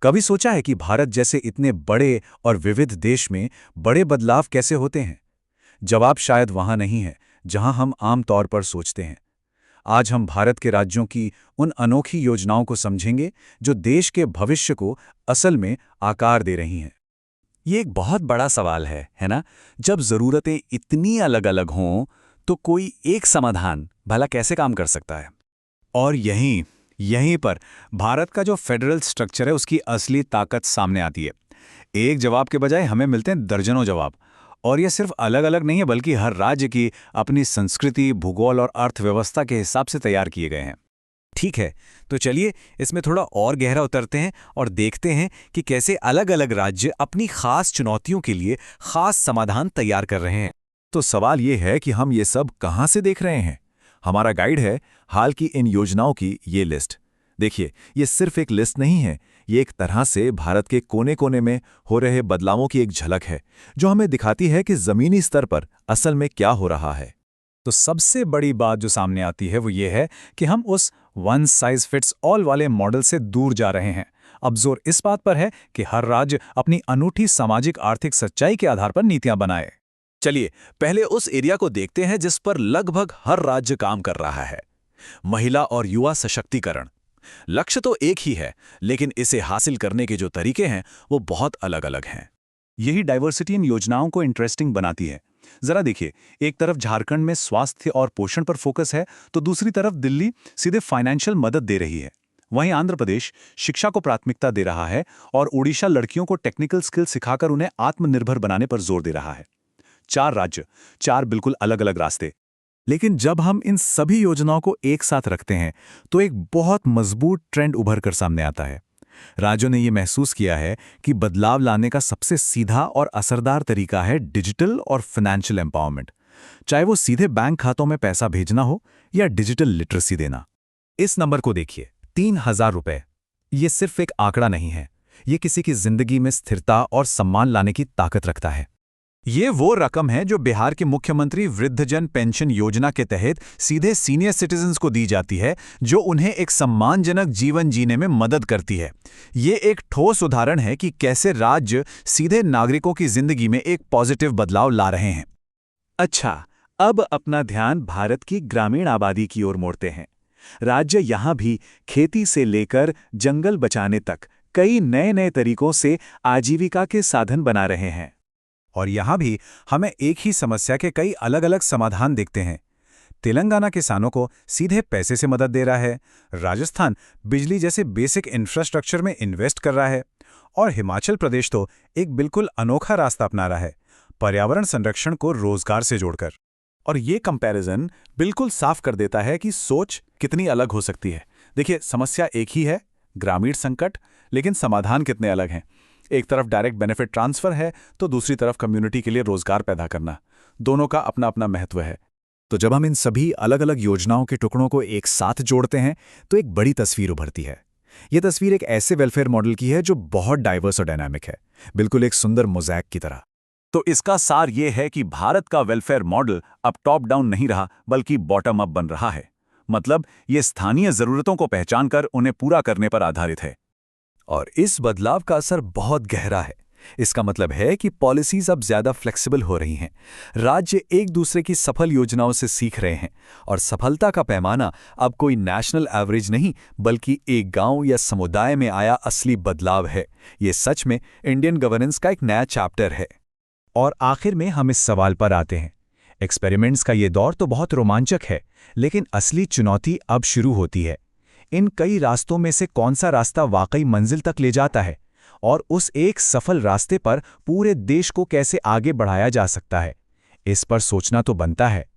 कभी सोचा है कि भारत जैसे इतने बड़े और विविध देश में बड़े बदलाव कैसे होते हैं? जवाब शायद वहां नहीं है जहां हम आम तौर पर सोचते हैं। आज हम भारत के राज्यों की उन अनोखी योजनाओं को समझेंगे जो देश के भविष्य को असल में आकार दे रही हैं। ये एक बहुत बड़ा सवाल है ना? जब ज़रूरतें इतनी अलग-अलग हों, तो कोई एक समाधान भला कैसे काम कर सकता है? और यहीं यहीं पर भारत का जो फेडरल स्ट्रक्चर है उसकी असली ताकत सामने आती है। एक जवाब के बजाय हमें मिलते हैं दर्जनों जवाब। और ये सिर्फ अलग अलग नहीं है, बल्कि हर राज्य की अपनी संस्कृति, भूगोल और अर्थव्यवस्था के हिसाब से तैयार किए गए हैं। ठीक है, तो चलिए इसमें थोड़ा और गहरा उतरते हैं और देखते हैं कि कैसे अलग-अलग राज्य अपनी खास चुनौतियों के लिए खास समाधान तैयार कर रहे हैं। तो सवाल ये है कि हम ये सब कहाँ से देख रहे हैं? हमारा गाइड है हाल की इन योजनाओं की ये लिस्ट। देखिए, ये सिर्फ एक लिस्ट नहीं है, ये एक तरह से भारत के कोने-कोने में हो रहे बदलावों की एक झलक है, जो हमें दिखाती है कि ज़मीनी स्तर पर असल में क्या हो रहा है। तो सबसे बड़ी बात जो सामने आती है वो ये है कि हम उस वन साइज फिट्स ऑल वाले मॉडल से दूर जा रहे हैं। अब जोर इस बात पर है कि हर राज्य अपनी अनूठी सामाजिक आर्थिक सच्चाई के आधार पर नीतियां बनाए। चलिए पहले उस एरिया को देखते हैं जिस पर लगभग हर राज्य काम कर रहा है, महिला और युवा सशक्तिकरण। लक्ष्य तो एक ही है, लेकिन इसे हासिल करने के जो तरीके हैं वो बहुत अलग-अलग हैं। यही डाइवर्सिटी इन योजनाओं को इंटरेस्टिंग बनाती है। जरा देखिए, एक तरफ झारखंड में स्वास्थ्य और पोषण पर फोकस है, तो दूसरी तरफ दिल्ली सीधे फाइनेंशियल मदद दे रही है। वहीं आंध्र प्रदेश शिक्षा को प्राथमिकता दे रहा है और ओडिशा लड़कियों को टेक्निकल स्किल सिखाकर उन्हें आत्मनिर्भर बनाने पर जोर दे रहा है। 4 राज्य, 4 बिल्कुल अलग-अलग रास्ते। लेकिन जब हम इन सभी योजनाओं को एक साथ रखते हैं, तो एक बहुत मजबूत ट्रेंड उभर कर सामने आता है। राज्यों ने ये महसूस किया है कि बदलाव लाने का सबसे सीधा और असरदार तरीका है डिजिटल और फाइनेंशियल एम्पावरमेंट, चाहे वो सीधे बैंक खातों में पैसा भेजना हो या डिजिटल लिटरेसी देना। इस नंबर को देखिए, 3000 रुपए। ये सिर्फ एक आंकड़ा नहीं है, ये किसी की जिंदगी में स्थिरता और सम्मान लाने की ताकत रखता है। ये वो रकम है जो बिहार के मुख्यमंत्री वृद्धजन पेंशन योजना के तहत सीधे सीनियर सिटीजन्स को दी जाती है, जो उन्हें एक सम्मानजनक जीवन जीने में मदद करती है। ये एक ठोस उदाहरण है कि कैसे राज्य सीधे नागरिकों की जिंदगी में एक पॉजिटिव बदलाव ला रहे हैं। अच्छा, अब अपना ध्यान भारत की ग्रामीण आबादी की ओर मोड़ते हैं। राज्य यहाँ भी खेती से लेकर जंगल बचाने तक कई नए-नए तरीकों से आजीविका के साधन बना रहे हैं। और यहाँ भी हमें एक ही समस्या के कई अलग-अलग समाधान दिखते हैं। तेलंगाना किसानों को सीधे पैसे से मदद दे रहा है, राजस्थान बिजली जैसे बेसिक इंफ्रास्ट्रक्चर में इन्वेस्ट कर रहा है, और हिमाचल प्रदेश तो एक बिल्कुल अनोखा रास्ता अपना रहा है, पर्यावरण संरक्षण को रोजगार से जोड़कर। और ये कंपैरिजन बिल्कुल साफ कर देता है कि सोच कितनी अलग हो सकती है। देखिए, समस्या एक ही है, ग्रामीण संकट, लेकिन समाधान कितने अलग हैं। एक तरफ डायरेक्ट बेनिफिट ट्रांसफर है, तो दूसरी तरफ कम्युनिटी के लिए रोजगार पैदा करना। दोनों का अपना अपना महत्व है। तो जब हम इन सभी अलग अलग योजनाओं के टुकड़ों को एक साथ जोड़ते हैं, तो एक बड़ी तस्वीर उभरती है। यह तस्वीर एक ऐसे वेलफेयर मॉडल की है जो बहुत डाइवर्स और डायनामिक है, बिल्कुल एक सुंदर मोज़ैक की तरह। तो इसका सार यह है कि भारत का वेलफेयर मॉडल अब टॉप डाउन नहीं रहा, बल्कि बॉटम अप बन रहा है। मतलब ये स्थानीय जरूरतों को पहचानकर उन्हें पूरा करने पर आधारित है। और इस बदलाव का असर बहुत गहरा है। इसका मतलब है कि पॉलिसीज अब ज्यादा फ्लेक्सिबल हो रही हैं। राज्य एक दूसरे की सफल योजनाओं से सीख रहे हैं, और सफलता का पैमाना अब कोई नेशनल एवरेज नहीं, बल्कि एक गांव या समुदाय में आया असली बदलाव है। ये सच में इंडियन गवर्नेंस का एक नया चैप्टर है। और आखिर में हम इस सवाल पर आते हैं। एक्सपेरिमेंट्स का ये दौर तो बहुत रोमांचक है, लेकिन असली चुनौती अब शुरू होती है। इन कई रास्तों में से कौन सा रास्ता वाकई मंजिल तक ले जाता है, और उस एक सफल रास्ते पर पूरे देश को कैसे आगे बढ़ाया जा सकता है, इस पर सोचना तो बनता है।